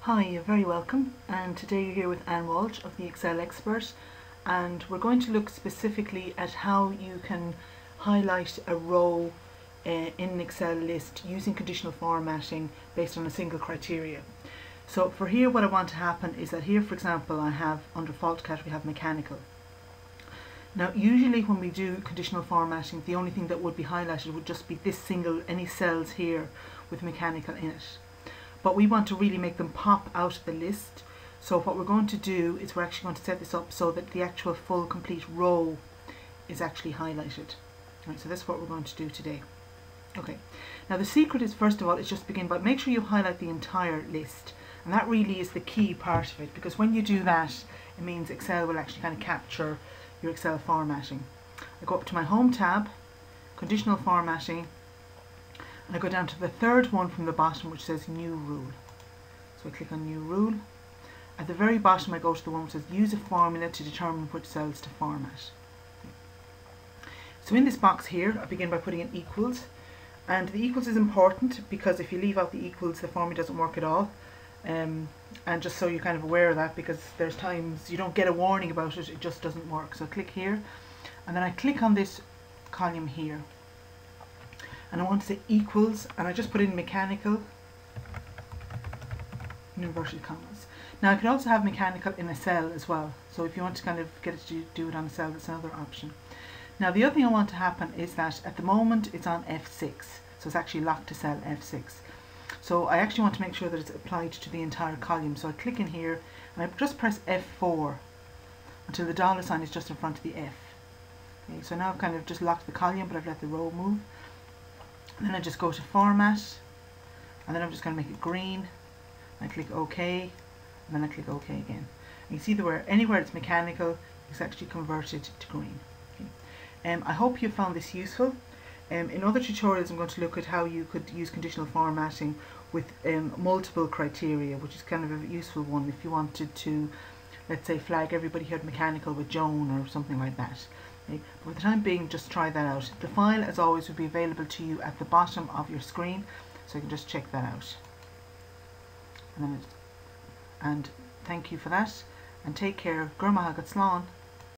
Hi, you're very welcome, and today you're here with Anne Walsh of the Excel Expert, and we're going to look specifically at how you can highlight a row in an Excel list using conditional formatting based on a single criteria. So for here, what I want to happen is that here, for example, I have under fault category, we have mechanical. Now usually when we do conditional formatting, the only thing that would be highlighted would just be this single, any cells here with mechanical in it. But we want to really make them pop out of the list. So what we're going to do is we're actually going to set this up so that the actual full complete row is actually highlighted. Right, so that's what we're going to do today. Okay, now the secret is, first of all, is just begin by make sure you highlight the entire list, and that really is the key part of it, because when you do that, it means Excel will actually kind of capture your Excel formatting. I go up to my Home tab, Conditional Formatting, and I go down to the third one from the bottom, which says New Rule. So I click on New Rule. At the very bottom, I go to the one which says Use a formula to determine which cells to format. So in this box here, I begin by putting in equals. And the equals is important because if you leave out the equals, the formula doesn't work at all. And just so you're kind of aware of that, because there's times you don't get a warning about it, it just doesn't work. So I click here, and then I click on this column here. And I want to say equals, and I just put in mechanical in inverted commas. Now I could also have mechanical in a cell as well, so if you want to kind of get it to do it on a cell, that's another option. Now the other thing I want to happen is that at the moment it's on F6, so it's actually locked to cell F6. So I actually want to make sure that it's applied to the entire column, so I click in here and I just press F4 until the dollar sign is just in front of the F. Okay, so now I've kind of just locked the column, but I've let the row move. And then I just go to Format, and then I'm just going to make it green. I click OK, and then I click OK again. And you see that where anywhere it's mechanical, it's actually converted to green. Okay. I hope you found this useful. In other tutorials, I'm going to look at how you could use conditional formatting with multiple criteria, which is kind of a useful one if you wanted to, let's say, flag everybody who had mechanical with Joan or something like that. Okay. But for the time being, just try that out. The file, as always, will be available to you at the bottom of your screen, so you can just check that out. And thank you for that, and take care. Gur maith agat slán.